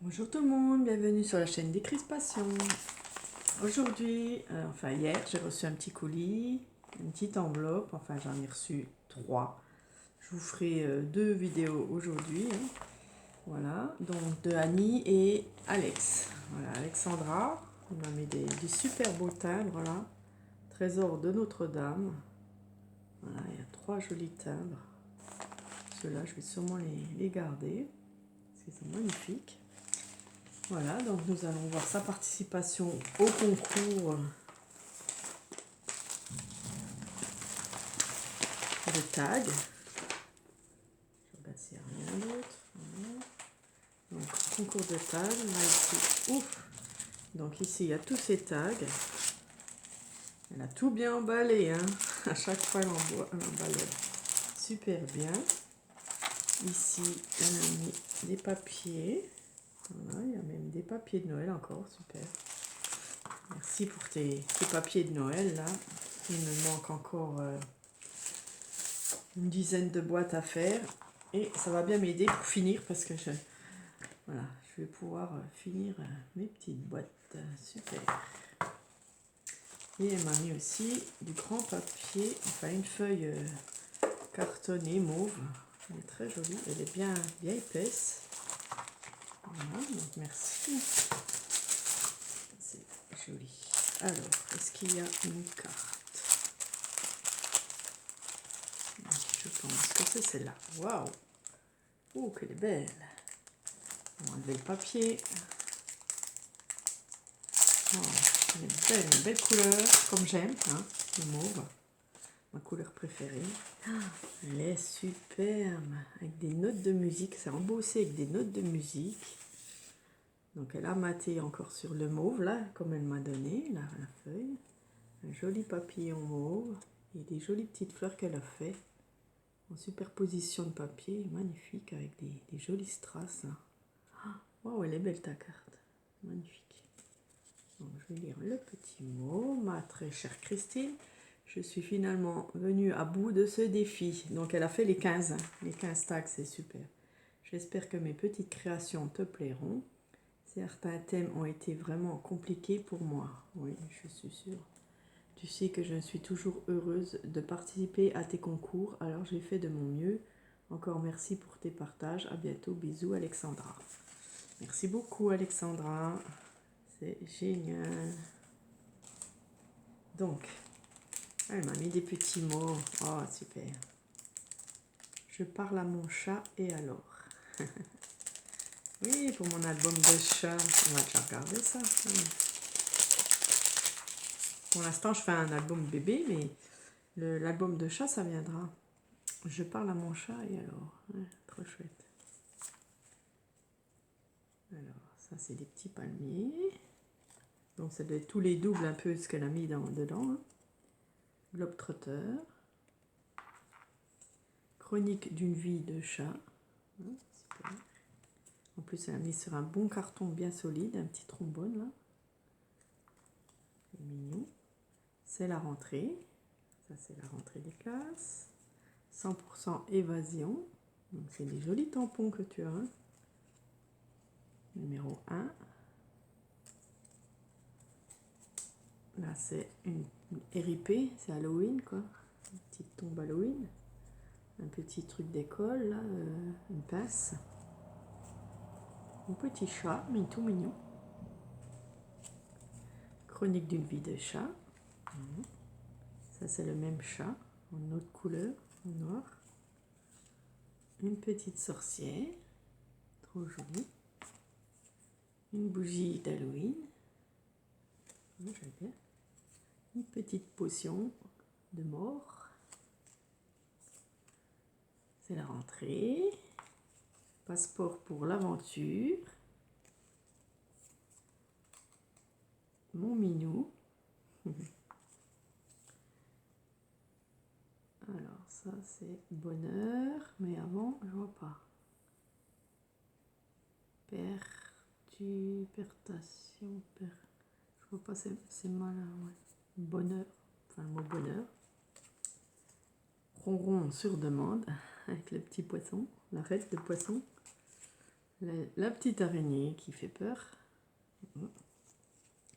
Bonjour tout le monde, bienvenue sur la chaîne Décrispation. Aujourd'hui, hier, j'ai reçu un petit colis, une petite enveloppe, enfin j'en ai reçu 3. Je vous ferai 2 vidéos aujourd'hui, hein. Voilà, donc de Annie et Alex. Voilà, Alexandra, on m'a mis des super beaux timbres là. Trésor de Notre-Dame. Voilà, il y a 3 jolis timbres. Ceux-là, je vais sûrement les garder, parce qu'ils sont magnifiques. Voilà, donc nous allons voir sa participation au concours de tag. Je regarde s'il n'y a rien d'autre. Voilà. Donc, concours de tag. Là, ici, ouf. Donc ici, il y a tous ces tags. Elle a tout bien emballé, hein. À chaque fois, elle emballe super bien. Ici, elle a mis des papiers. Voilà, il y a même des papiers de Noël encore, super. Merci pour tes papiers de Noël, là. Il me manque encore une dizaine de boîtes à faire. Et ça va bien m'aider pour finir parce que voilà, je vais pouvoir finir mes petites boîtes. Super. Et elle m'a mis aussi du grand papier, enfin une feuille cartonnée mauve. Elle est très jolie, elle est bien épaisse. Voilà, donc merci. C'est joli. Alors, est-ce qu'il y a une carte? Je pense que c'est celle-là. Waouh! Oh, qu'elle est belle! On va enlever le papier. Oh, une belle couleur, comme j'aime, hein, le mauve, ma couleur préférée. Elle est superbe, avec des notes de musique, c'est embossé avec des notes de musique. Donc elle a maté encore sur le mauve, là, comme elle m'a donné, la feuille. Un joli papillon mauve et des jolies petites fleurs qu'elle a fait en superposition de papier, magnifique, avec des jolies strass. Waouh, elle est belle ta carte, magnifique. Donc, je vais lire le petit mot. Ma très chère Christine, je suis finalement venue à bout de ce défi. Donc elle a fait les 15. Les 15 tags, c'est super. J'espère que mes petites créations te plairont. Certains thèmes ont été vraiment compliqués pour moi. Oui, je suis sûre. Tu sais que je suis toujours heureuse de participer à tes concours, alors j'ai fait de mon mieux. Encore merci pour tes partages. À bientôt. Bisous, Alexandra. Merci beaucoup, Alexandra. C'est génial. Donc, elle m'a mis des petits mots. Oh, super. Je parle à mon chat et alors. Oui, pour mon album de chat. On va déjà regarder ça. Pour l'instant, je fais un album bébé, mais l'album de chat, ça viendra. Je parle à mon chat et alors. Ouais, trop chouette. Alors, ça, c'est des petits palmiers. Donc, ça doit être tous les doubles un peu ce qu'elle a mis dedans. Hein. Globetrotter. Chronique d'une vie de chat. Super. En plus, elle a mis sur un bon carton bien solide, un petit trombone là. C'est mignon. C'est la rentrée. Ça, c'est la rentrée des classes. 100% évasion. Donc, c'est des jolis tampons que tu as. Hein. Numéro 1. Là, c'est une RIP. C'est Halloween, quoi. Une petite tombe Halloween. Un petit truc d'école, là. Une pince. Un petit chat, mais tout mignon. Chronique d'une vie de chat. Ça, c'est le même chat, en autre couleur, en noir. Une petite sorcière, trop jolie. Une bougie d'Halloween. J'aime bien. Une petite potion de mort. C'est la rentrée. Passeport pour l'aventure. Mon minou. Alors ça c'est bonheur, mais avant je vois pas. Perturbation, je vois pas, c'est mal, ouais. Bonheur, enfin le mot bonheur. Ronron sur demande, avec le petit poisson, la fête de poisson. La petite araignée qui fait peur.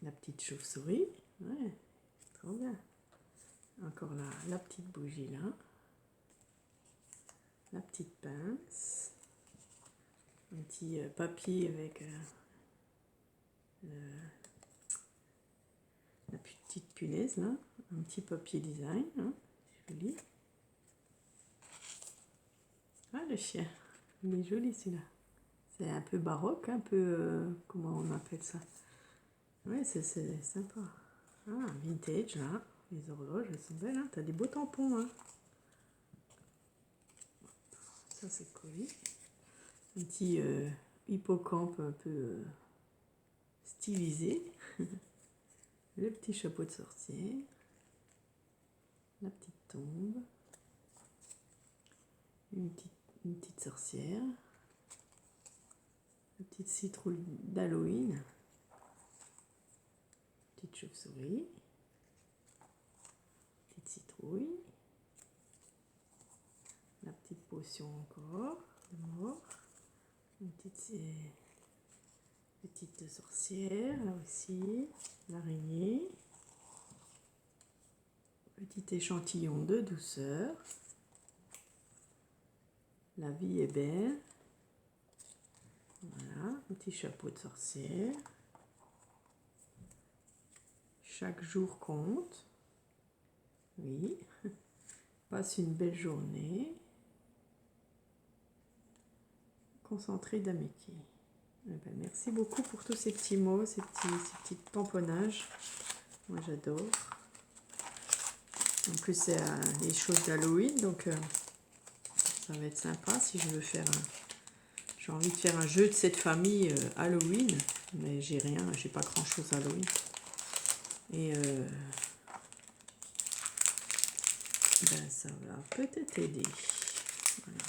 La petite chauve-souris. Ouais, trop bien. Encore la petite bougie là. La petite pince. Un petit papier avec la petite punaise là. Un petit papier design. Hein. Joli. Ah, le chien. Il est joli celui-là. C'est un peu baroque, un peu... comment on appelle ça? Ouais, c'est sympa. Ah, vintage là. Les horloges, elles sont belles. Hein. T'as des beaux tampons. Hein. Ça, c'est collé. Un petit hippocampe un peu stylisé. Le petit chapeau de sorcière. La petite tombe. Une petite sorcière. La petite citrouille d'Halloween. Petite chauve-souris. Petite citrouille. La petite potion encore de mort. Une petite sorcière là aussi. L'araignée. Petit échantillon de douceur. La vie est belle. Voilà, un petit chapeau de sorcière. Chaque jour compte. Oui. Passe une belle journée. Concentré d'amitié. Eh ben, merci beaucoup pour tous ces petits mots, ces petits tamponnages. Moi j'adore. En plus c'est les choses d'Halloween, donc ça va être sympa si je veux faire j'ai envie de faire un jeu de cette famille Halloween, mais j'ai pas grand chose Halloween. Et ben ça va peut-être aider. Voilà.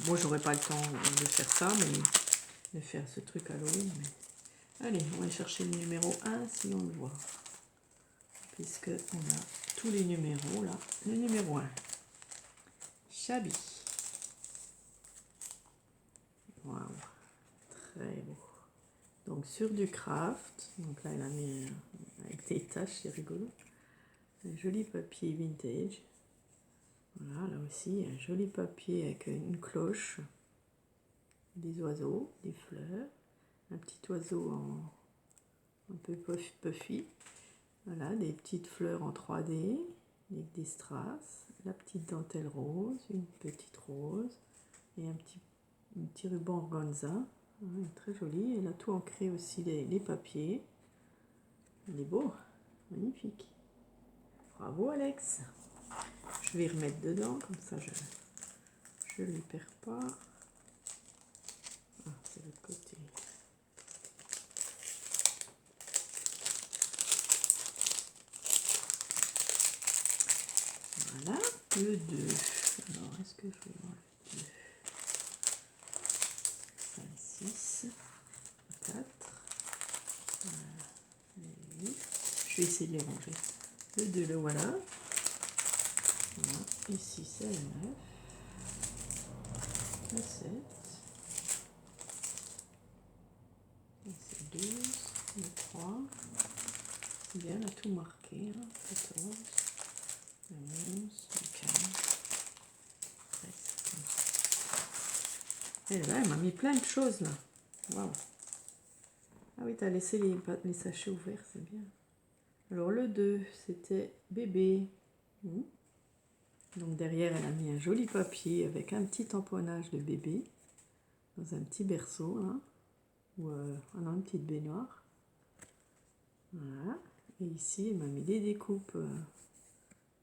Moi j'aurais pas le temps de faire ça, mais de faire ce truc Halloween. Mais... Allez, on va chercher le numéro 1 si on le voit. Puisque on a tous les numéros là. Le numéro 1. Chabi. Waouh. Très beau. Donc sur du craft. Donc là, elle a mis avec des taches, c'est rigolo. Un joli papier vintage. Voilà, là aussi, un joli papier avec une cloche. Des oiseaux, des fleurs. Un petit oiseau un peu puffy. Voilà, des petites fleurs en 3D. Avec des strass. La petite dentelle rose, une petite rose. Et un petit ruban organza. Ouais, très joli. Elle a tout ancré aussi les papiers. Il est beau, magnifique. Bravo Alex. Je vais remettre dedans, comme ça je ne les perds pas. Ah, c'est l'autre côté. Voilà, le 2. Alors, est-ce que je vais voir le 2? 5, 6, 4, 8. Je vais essayer de les ranger. Le 2, le voilà. Voilà. Ici, c'est le 9. Le 7. C'est 12. Le 3. C'est bien, elle a tout marqué. Hein. 14. Le 11. Le 15. 13. Et là, elle m'a mis plein de choses là. Waouh. Ah oui, tu as laissé les sachets ouverts, c'est bien. Alors le 2, c'était bébé. Donc derrière, elle a mis un joli papier avec un petit tamponnage de bébé dans un petit berceau, hein, ou dans une petite baignoire. Voilà. Et ici, elle m'a mis des découpes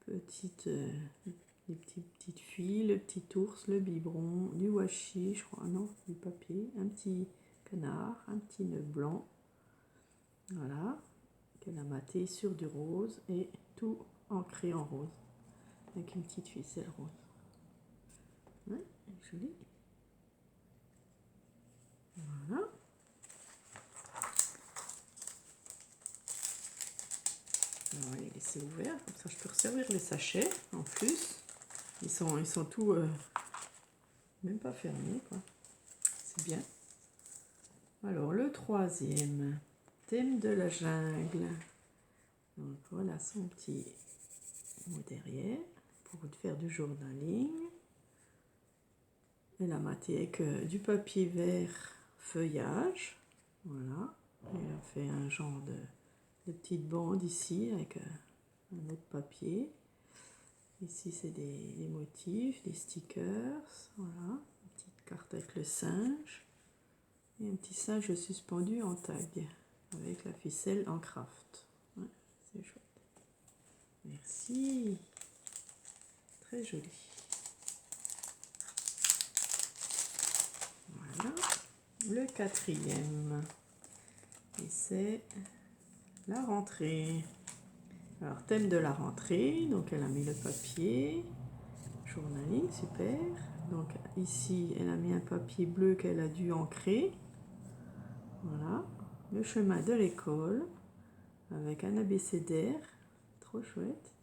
petites, des petites filles, le petit ours, le biberon, du washi, je crois, non, du papier, un petit canard, un petit nœud blanc. Voilà. Qu'elle a maté sur du rose et tout ancré en rose. Avec une petite ficelle rose. Ouais, joli. Voilà. Alors, on va les laisser ouverts, comme ça je peux resservir les sachets en plus. Ils sont tout Même pas fermé, quoi. C'est bien. Alors, le troisième, thème de la jungle. Donc, voilà son petit mot derrière pour faire du journaling. Elle a maté avec du papier vert feuillage. Voilà. Elle a fait un genre de petite bande ici avec un autre papier. Ici, c'est des motifs, des stickers. Voilà. Une petite carte avec le singe. Et un petit singe suspendu en tag avec la ficelle en craft. Ouais, c'est chouette. Merci. Très joli. Voilà. Le quatrième. Et c'est la rentrée. Alors, thème de la rentrée. Donc, elle a mis le papier. Journaling, super. Donc, ici, elle a mis un papier bleu qu'elle a dû ancrer. Voilà. Le chemin de l'école. Avec un abécédaire. Trop chouette.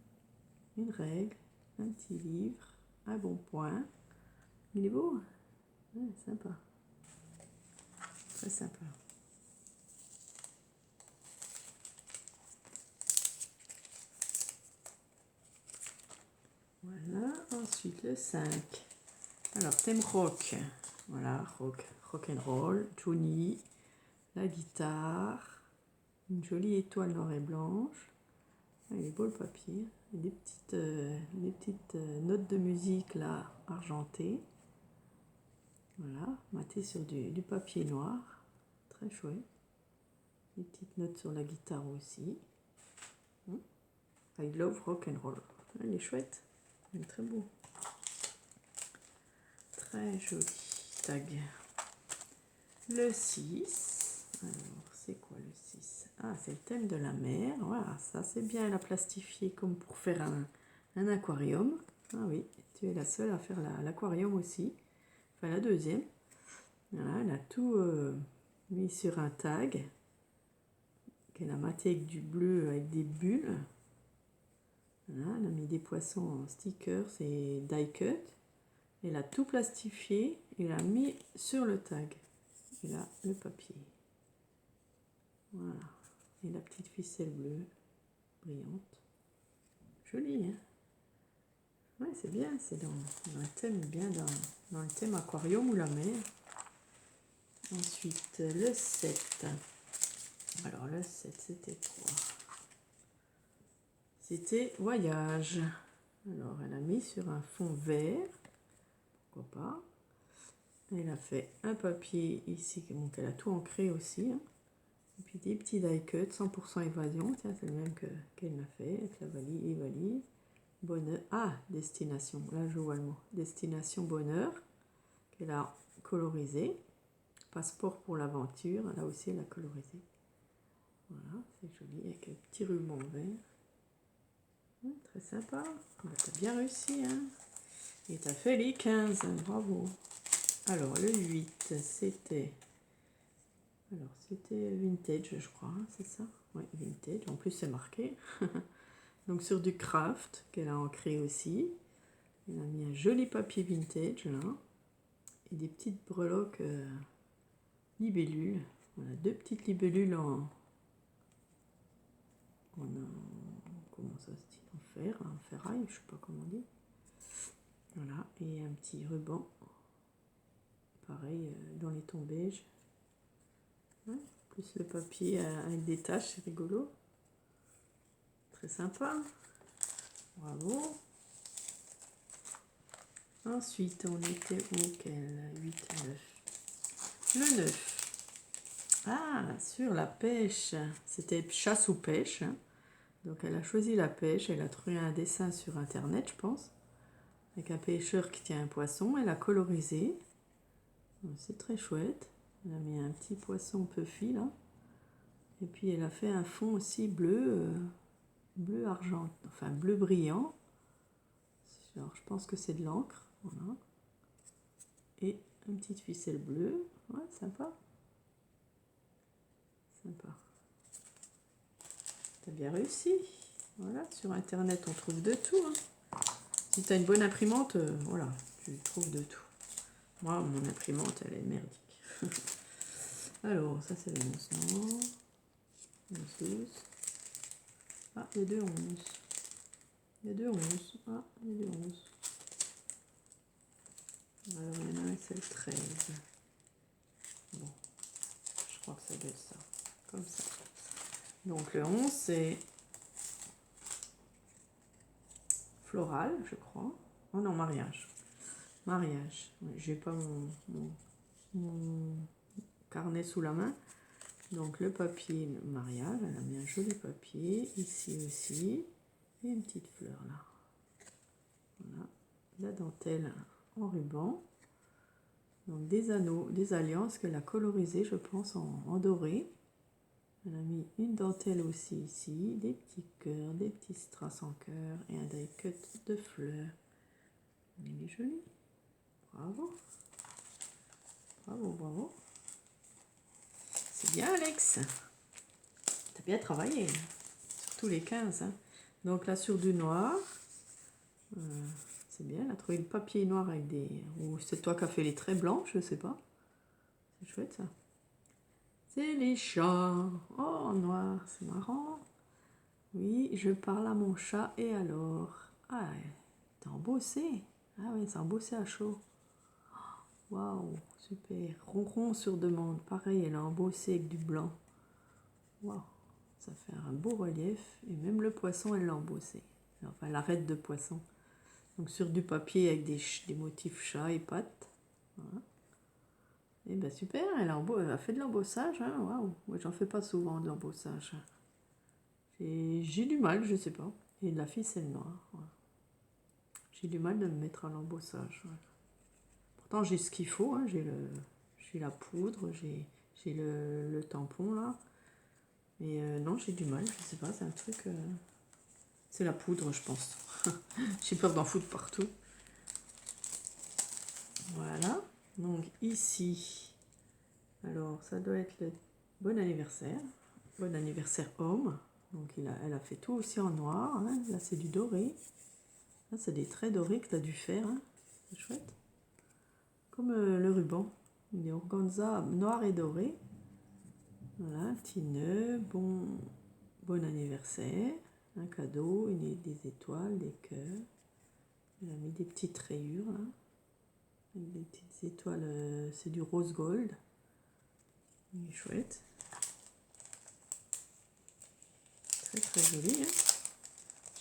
Une règle. Un petit livre. Un bon point. Il est beau. Ouais, sympa. Très sympa. Voilà, ensuite le 5. Alors, thème rock. Voilà, rock and roll, Johnny, la guitare, une jolie étoile noire et blanche. Ah, il est beau le papier. Et des petites notes de musique là, argentées. Voilà, maté sur du papier noir. Très chouette. Des petites notes sur la guitare aussi. I love rock and roll. Il est chouette. Il est très beau. Très joli tag. Le 6. Alors, c'est quoi le 6? Ah, c'est le thème de la mer. Voilà, ça c'est bien. Elle a plastifié comme pour faire un aquarium. Ah oui, tu es la seule à faire l'aquarium aussi. Enfin, la deuxième. Voilà, elle a tout mis sur un tag. Qu'elle a maté avec du bleu, avec des bulles. Voilà, elle a mis des poissons en stickers et die cut. Elle a tout plastifié et l'a mis sur le tag. Et là, le papier. Voilà. Et la petite ficelle bleue, brillante. Jolie, hein? Ouais, c'est bien. C'est dans le thème, bien dans le thème aquarium ou la mer. Ensuite, le 7. Alors, le 7, c'était quoi? C'était voyage. Alors, elle a mis sur un fond vert. Pourquoi pas? Elle a fait un papier ici, donc elle a tout ancré aussi. Hein. Et puis des petits die cut, 100% évasion. Tiens, c'est le même qu'elle m'a fait, avec la valise et valise. Bonheur. Ah, destination. Là, je vois le mot. Destination bonheur, qu'elle a colorisé. Passeport pour l'aventure. Là aussi, elle a colorisé. Voilà, c'est joli, avec un petit ruban vert. Très sympa. T'as bien réussi, hein. Et t'as fait les 15. Bravo. Alors, le 8, c'était vintage, je crois, hein, c'est ça? Oui, vintage. En plus, c'est marqué. Donc, sur du craft, qu'elle a ancré aussi. Elle a mis un joli papier vintage, là. Et des petites breloques libellules. Voilà, deux petites libellules comment ça se dit? En fer, en ferraille, je sais pas comment on dit. Voilà, et un petit ruban. Pareil, dans les tons beige. Ouais, plus le papier avec des taches, c'est rigolo. Très sympa. Bravo. Ensuite, on était auquel? 8, 9. Le 9. Ah, sur la pêche. C'était chasse ou pêche. Hein. Donc, elle a choisi la pêche. Elle a trouvé un dessin sur Internet, je pense. Avec un pêcheur qui tient un poisson. Elle a colorisé. C'est très chouette. Elle a mis un petit poisson puffy, là. Et puis, elle a fait un fond aussi bleu, bleu argent, enfin bleu brillant. Alors, je pense que c'est de l'encre. Voilà. Et une petite ficelle bleue. Ouais, sympa. Sympa. T'as bien réussi. Voilà, sur Internet, on trouve de tout. Hein. Si tu as une bonne imprimante, voilà, tu trouves de tout. Moi, mon imprimante, elle est merdique. Alors, ça, c'est le 11 noir. 11, 12. Ah, il y a deux 11. Il y a deux 11. Ah, il y a deux 11. Alors, il y en a un, c'est le 13. Bon, je crois que ça doit être ça. Comme ça. Donc, le 11, c'est floral, je crois. Oh non, mariage. Mariage. J'ai pas mon carnet sous la main. Donc, le papier mariage, elle a mis un joli papier. Ici aussi. Et une petite fleur là. Voilà. La dentelle en ruban. Donc des anneaux, des alliances qu'elle a colorisées, je pense, en doré. Elle a mis une dentelle aussi ici, des petits cœurs, des petits strass en cœur et un die cut de fleurs. Il est joli. Bravo. Bravo, bravo. C'est bien, Alex. T'as bien travaillé. Surtout les 15. Hein. Donc là, sur du noir. C'est bien, elle a trouvé le papier noir avec des... Ou c'est toi qui as fait les traits blancs, je sais pas. C'est chouette ça. C'est les chats. Oh, en noir, c'est marrant. Oui, je parle à mon chat et alors. Ah, t'es embossé. Ah oui, c'est embossé à chaud. Waouh, super. Ronron sur demande. Pareil, elle a embossé avec du blanc. Waouh, ça fait un beau relief. Et même le poisson, elle l'a embossé. Enfin, l'arête de poisson. Donc sur du papier avec des motifs chat et pattes. Voilà. Et ben super, elle a fait de l'embossage. Hein. Waouh, moi j'en fais pas souvent de l'embossage. J'ai du mal, je sais pas. Et de la ficelle noire. Voilà. J'ai du mal de me mettre à l'embossage. Voilà. Pourtant j'ai ce qu'il faut. Hein. J'ai la poudre, j'ai le tampon là. Mais non, j'ai du mal, je sais pas, c'est un truc... C'est la poudre, je pense. J'ai peur d'en foutre partout. Voilà. Donc ici, alors ça doit être le bon anniversaire. Bon anniversaire homme. Donc elle a fait tout aussi en noir. Hein. Là c'est du doré. Là c'est des traits dorés que tu as dû faire. Hein. C'est chouette. Comme le ruban. Il est organza noir et doré. Voilà, un petit nœud. Bon anniversaire. Un cadeau, des étoiles, des cœurs. Elle a mis des petites rayures là. Avec des petites étoiles, c'est du rose gold. Il est chouette. Très très joli. Hein.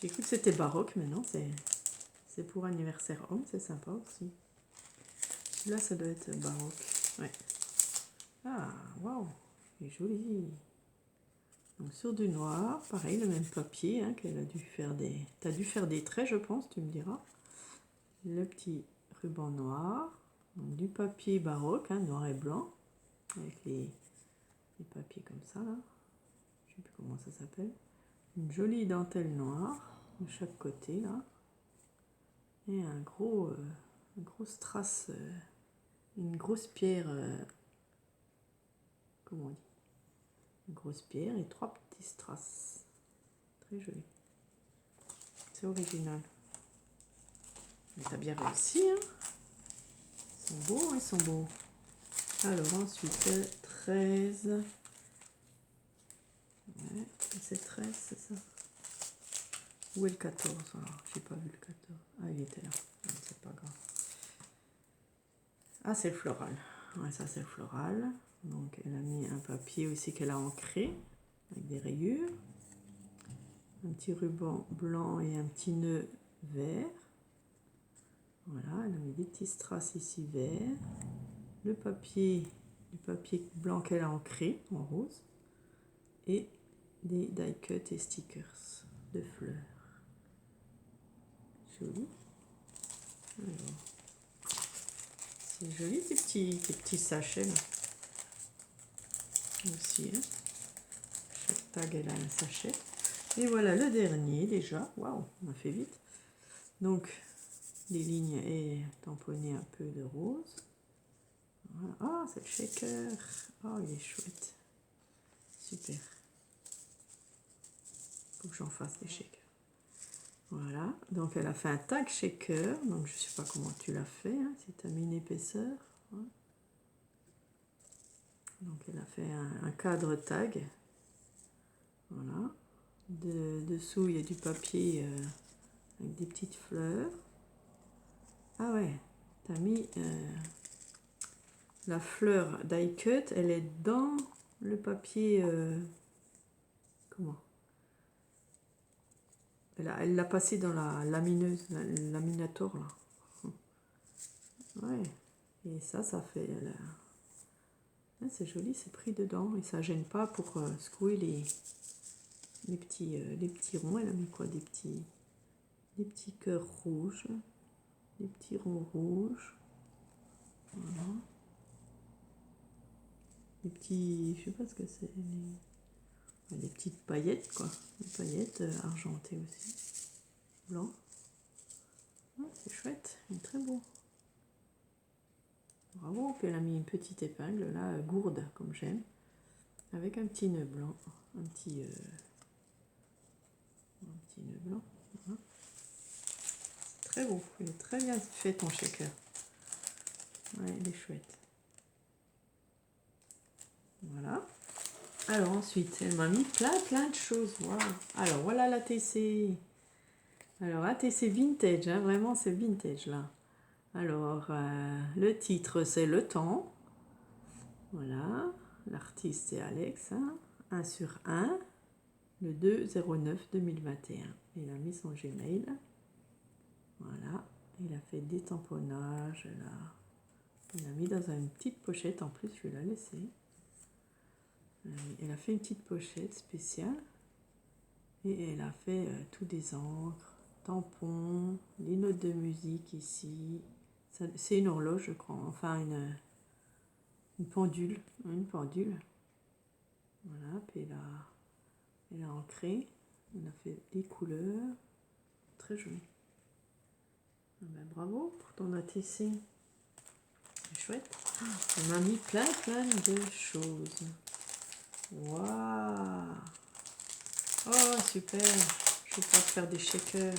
J'ai cru que c'était baroque, mais non, c'est pour anniversaire homme, c'est sympa aussi. Là, ça doit être baroque. Ouais. Ah, waouh, il est joli. Donc sur du noir, pareil, le même papier hein, qu'elle a dû faire des... T'as dû faire des traits, je pense, tu me diras. Le petit ruban noir. Donc, du papier baroque, hein, noir et blanc. Avec les papiers comme ça, là. Je sais plus comment ça s'appelle. Une jolie dentelle noire de chaque côté, là. Et un gros strass, une grosse pierre, comment on dit, une grosse pierre et 3 petits strass. Très joli. C'est original. Mais t'as bien réussi, hein. Ils sont beaux, ils sont beaux. Alors ensuite, 13. Ouais, c'est 13, c'est ça. Où est le 14? Alors, j'ai pas vu le 14. Ah, il était là. Non, c'est pas grave. Ah, c'est le floral. Ouais, ça, c'est le floral. Donc, elle a mis un papier aussi qu'elle a ancré avec des rayures. Un petit ruban blanc et un petit nœud vert. Voilà, elle a mis des petits strass ici verts. Le papier, du papier blanc qu'elle a ancré en rose. Et des die cut et stickers de fleurs. Joli. Alors, c'est joli ces petits sachets là. Aussi, hein. Chaque tag elle a un sachet. Et voilà le dernier déjà. Waouh, on a fait vite. Donc les lignes et tamponnées un peu de rose. Voilà. Ah, c'est le shaker. Oh, il est chouette. Super. Faut que j'en fasse des shakers. Voilà, donc elle a fait un tag shaker, donc je sais pas comment tu l'as fait, hein, si tu as mis une épaisseur. Ouais. Donc elle a fait un cadre tag. Voilà. Dessous, il y a du papier avec des petites fleurs. Ah ouais, tu as mis la fleur die cut, elle est dans le papier. Comment? Elle l'a passé dans la lamineuse, laminator là. Ouais. Et ça fait. Ouais, c'est joli, c'est pris dedans et ça gêne pas pour secouer les petits ronds. Elle a mis quoi? Des petits cœurs rouges, des petits ronds rouges. Voilà. Des petits, je sais pas ce que c'est, des petites paillettes quoi. Des paillettes argentées aussi. Blanc. Ouais, c'est chouette, il est très beau. Bravo, puis elle a mis une petite épingle là, gourde comme j'aime, avec un petit nœud blanc, un petit nœud blanc. Voilà. C'est très beau, il est très bien fait ton shaker. Ouais, il est chouette. Voilà. Alors ensuite, elle m'a mis plein de choses. Wow. Alors voilà la TC. Alors ATC vintage, hein, vraiment c'est vintage là. Alors le titre c'est Le Temps. Voilà. L'artiste c'est Alex. Hein. 1 sur 1. Le 2/09/2021. Il a mis son Gmail. Voilà. Il a fait des tamponnages là. Il a mis dans une petite pochette en plus, je vais la laisser. Elle a fait une petite pochette spéciale. Et elle a fait tout des encres, tampons, les notes de musique ici. C'est une horloge, je crois. Enfin, une pendule. Une pendule. Voilà, puis elle a ancré. Elle a fait des couleurs. Très joli. Ah ben, bravo pour ton ATC. C'est chouette. Elle m'a mis plein de choses. Waouh! Oh, super! Je vais pouvoir faire des shakers.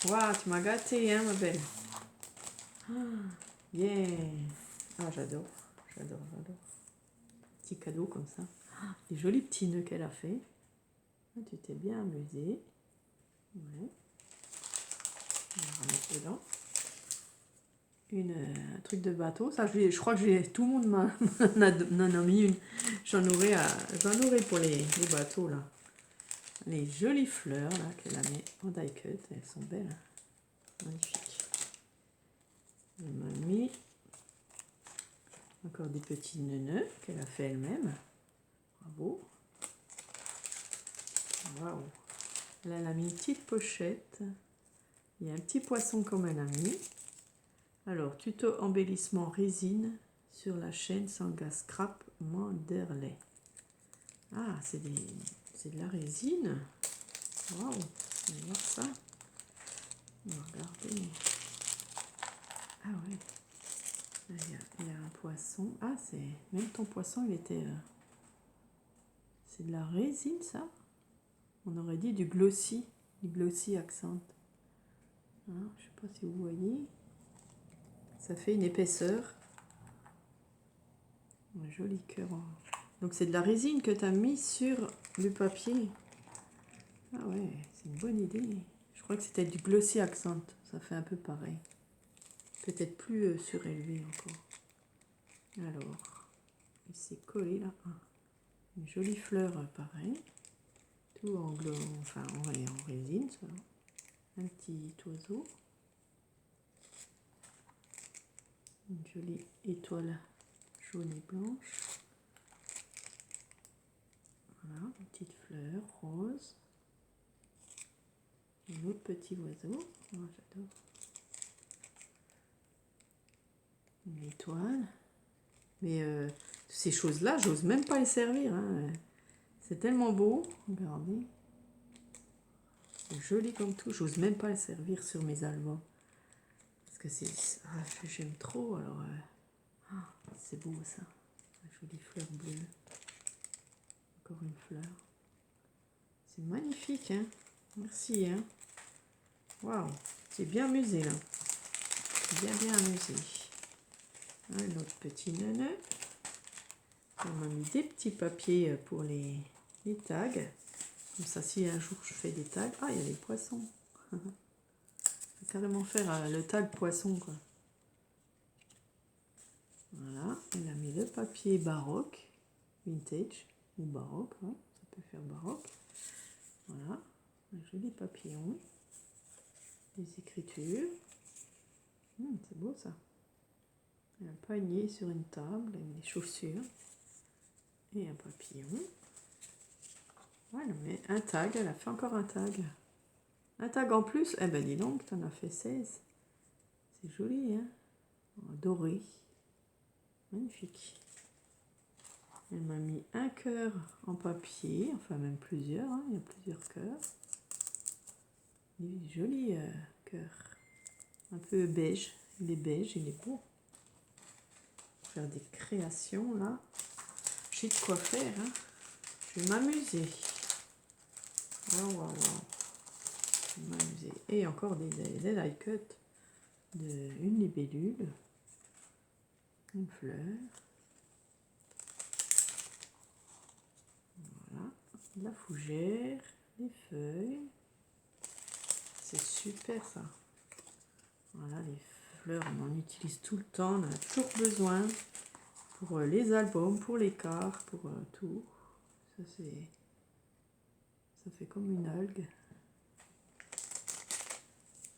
Waouh, tu m'as gâté, hein, ma belle? Yeah! Ah, j'adore. Petit cadeau comme ça. Des jolis petits nœuds qu'elle a fait. Ah, tu t'es bien amusé. Ouais. On va remettre dedans. Un truc de bateau. Ça, je crois que tout le monde m'en a mis une. J'en aurai pour les bateaux là. Les jolies fleurs là qu'elle a mis en die cut. Elles sont belles. Hein. Magnifiques. Elle m'a mis encore des petits nœuds qu'elle a fait elle-même. Bravo. Waouh. Là, elle a mis une petite pochette. Il y a un petit poisson comme elle a mis. Alors, tuto embellissement résine sur la chaîne Sanga Scrap Manderley. Ah, c'est de la résine. Waouh, on va voir ça. On va regarder. Ah ouais. Là, il y a un poisson. Ah, même ton poisson, il était... c'est de la résine, ça? On aurait dit du glossy accent. Hein, je sais pas si vous voyez. Ça fait une épaisseur. Un joli cœur. Donc c'est de la résine que tu as mis sur le papier. Ah ouais, c'est une bonne idée. Je crois que c'était du glossy accent. Ça fait un peu pareil. Peut-être plus surélevé encore. Alors, il s'est collé là. Ah, une jolie fleur pareil. Tout en résine, ça. Un petit oiseau. Une jolie étoile jaune et blanche. Voilà, une petite fleur rose. Un autre petit oiseau. Oh, j'adore. Une étoile. Mais ces choses-là, j'ose même pas les servir. Hein. C'est tellement beau. Regardez. C'est joli comme tout. J'ose même pas les servir sur mes albums. Parce que j'aime trop. Alors, c'est beau ça. Une jolie fleur bleue. Encore une fleur. C'est magnifique. Hein. Merci, hein. Waouh, c'est bien amusé, là. Bien amusé. Un autre petit neuneu. On m'a mis des petits papiers pour les tags. Comme ça, si un jour je fais des tags... Ah, il y a les poissons. Je vais carrément faire le tag poisson, quoi. Voilà, il a mis le papier baroque, vintage, ou baroque, hein, ça peut faire baroque. Voilà, un joli papillon, des écritures. C'est beau ça. Un panier sur une table avec des chaussures et un papillon. Voilà, mais un tag, elle a fait encore un tag. Un tag en plus, eh ben dis donc, t'en as fait 16. C'est joli, hein? Doré. Magnifique. Elle m'a mis un cœur en papier, enfin même plusieurs, hein, il y a plusieurs cœurs. Des jolis cœurs. Un peu beige, il est beige, il est beau. Faire des créations là. J'ai de quoi faire, hein. Je vais m'amuser. Waouh. Je vais m'amuser. Et encore des die cut une libellule, une fleur. Voilà, de la fougère, des feuilles. C'est super ça. Voilà, les fleurs, on en utilise tout le temps, on en a toujours besoin pour les albums, pour les cartes, pour tout. Ça fait comme une algue.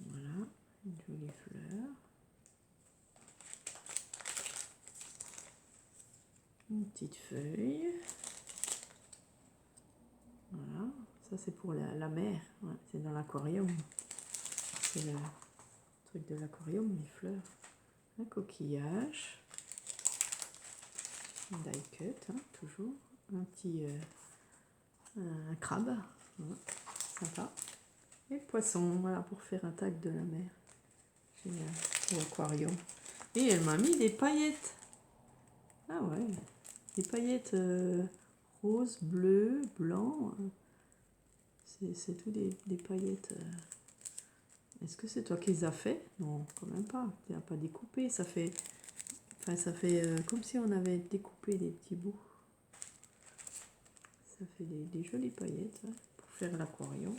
Voilà, une jolie fleur. Une petite feuille. Voilà, ça c'est pour la mer, ouais, c'est dans l'aquarium. C'est le truc de l'aquarium, les fleurs. Un coquillage. Un die cut, hein, toujours. Un petit un crabe. Voilà, sympa. Et le poisson, voilà, pour faire un tag de la mer. Génial, pour l'aquarium. Et elle m'a mis des paillettes. Ah ouais, des paillettes roses, bleues, blancs. C'est tout des paillettes. Est-ce que c'est toi qui les as fait? Non, quand même pas. Tu n'as pas découpé. Ça fait comme si on avait découpé des petits bouts. Ça fait des jolies paillettes, hein, pour faire l'aquarium.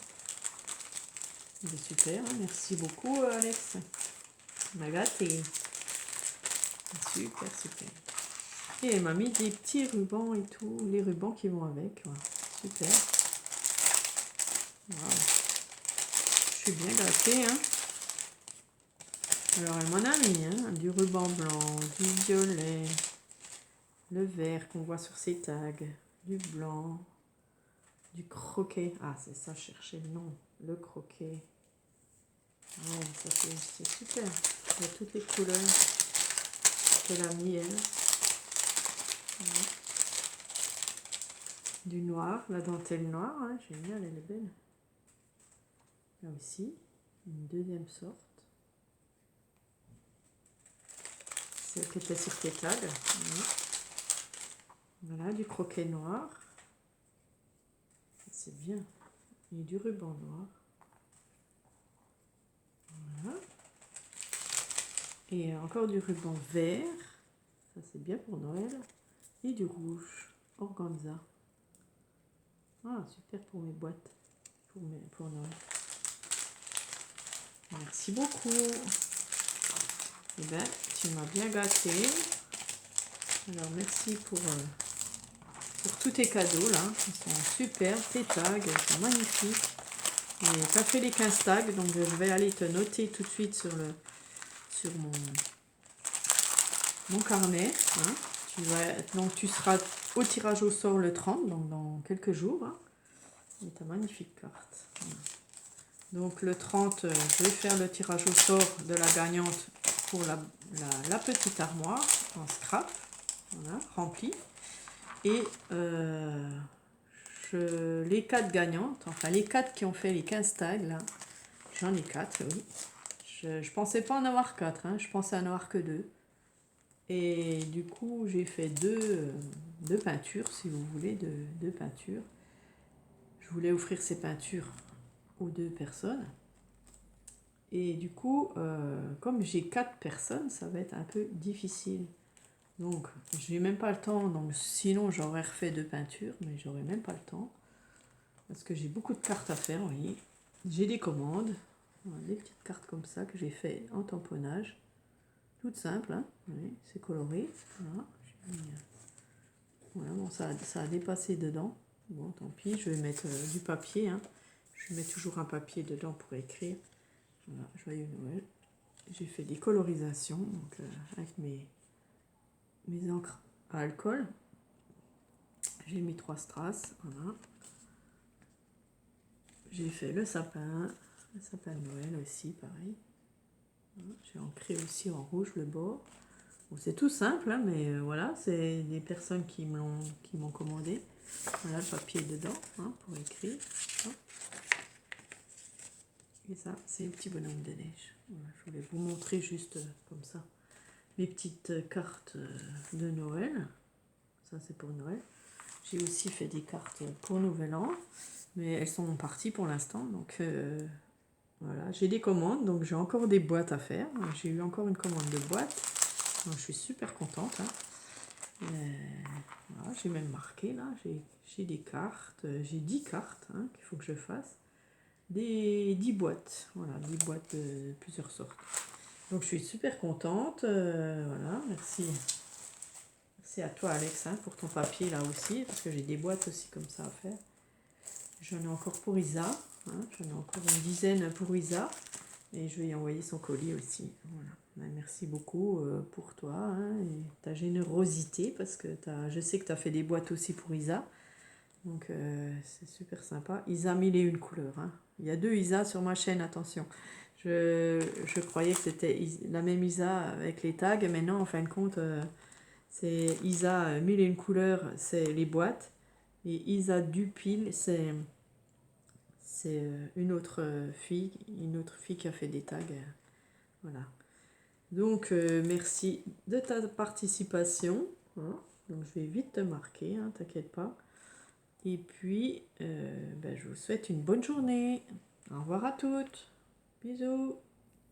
C'est super, hein. Merci beaucoup Alex. Tu m'as gâté. Super. Et elle m'a mis des petits rubans et tout, les rubans qui vont avec. Voilà. Super. Wow. Je suis bien gâtée, hein. Alors elle m'en a mis, hein, du ruban blanc, du violet, le vert qu'on voit sur ses tags, du blanc, du croquet. Ah, c'est ça, chercher le nom. Le croquet. Ouais, ça c'est super. Il y a toutes les couleurs qu'elle a mis, elle. Ouais. Du noir, la dentelle noire, hein, génial, elle est belle. Là aussi, une deuxième sorte. Celle qui était sur tes tags. Voilà, du croquet noir. C'est bien. Et du ruban noir. Voilà. Et encore du ruban vert. Ça, c'est bien pour Noël. Et du rouge, organza. Ah, super pour mes boîtes. Pour Noël. Merci beaucoup. Eh bien, tu m'as bien gâté. Alors, merci pour tous tes cadeaux, là. Ils sont super. Tes tags, ils sont magnifiques. Et tu as fait les 15 tags, donc je vais aller te noter tout de suite sur mon carnet. Hein. Donc tu seras au tirage au sort le 30, donc dans quelques jours. Hein. Et ta magnifique carte. Voilà. Donc le 30, je vais faire le tirage au sort de la gagnante pour la petite armoire en scrap, voilà, remplie. Et les 4 gagnantes, enfin les 4 qui ont fait les 15 tags, là, j'en ai 4, oui. Je pensais pas en avoir 4, hein, je pensais en avoir que 2. Et du coup, j'ai fait deux peintures, si vous voulez, deux peintures. Je voulais offrir ces peintures ou 2 personnes. Et du coup, comme j'ai 4 personnes, ça va être un peu difficile. Donc, je n'ai même pas le temps. Donc, sinon, j'aurais refait 2 peintures, mais j'aurais même pas le temps. Parce que j'ai beaucoup de cartes à faire, vous voyez. J'ai des commandes. Voilà, des petites cartes comme ça que j'ai fait en tamponnage. Toutes simples, hein. Oui, c'est coloré. Voilà. Voilà, bon, ça a dépassé dedans. Bon, tant pis, je vais mettre du papier, hein. Je mets toujours un papier dedans pour écrire. Voilà, joyeux Noël. J'ai fait des colorisations donc, avec mes encres à alcool. J'ai mis 3 strass. Voilà. J'ai fait le sapin de Noël aussi, pareil. Voilà, j'ai ancré aussi en rouge le bord. Bon, c'est tout simple, hein, mais voilà, c'est des personnes qui m'ont commandé. Voilà, le papier dedans, hein, pour écrire. Hein. Et ça, c'est le petit bonhomme de neige. Voilà, je voulais vous montrer juste comme ça mes petites cartes de Noël. Ça, c'est pour Noël. J'ai aussi fait des cartes pour Nouvel An, mais elles sont parties pour l'instant. Donc voilà, j'ai des commandes, donc j'ai encore des boîtes à faire. J'ai eu encore une commande de boîte. Donc, je suis super contente. Hein. Voilà, j'ai même marqué là, j'ai des cartes, j'ai 10 cartes hein, qu'il faut que je fasse. Des 10 boîtes, voilà, 10 boîtes de plusieurs sortes. Donc je suis super contente, voilà, merci. Merci à toi Alex hein, pour ton papier là aussi, parce que j'ai des boîtes aussi comme ça à faire. J'en ai encore pour Isa, hein, j'en ai encore une dizaine pour Isa, et je vais y envoyer son colis aussi. Voilà. Ben, merci beaucoup pour toi hein, et ta générosité, parce que je sais que tu as fait des boîtes aussi pour Isa. Donc c'est super sympa. Isa 1001 couleurs. Hein. Il y a 2 Isa sur ma chaîne, attention. Je croyais que c'était la même Isa avec les tags, mais non, en fin de compte, c'est Isa 1001 couleurs, c'est les boîtes. Et Isa Dupil, c'est une autre fille qui a fait des tags. Voilà. Donc merci de ta participation. Hein. Donc je vais vite te marquer, hein, t'inquiète pas. Et puis, je vous souhaite une bonne journée. Au revoir à toutes. Bisous.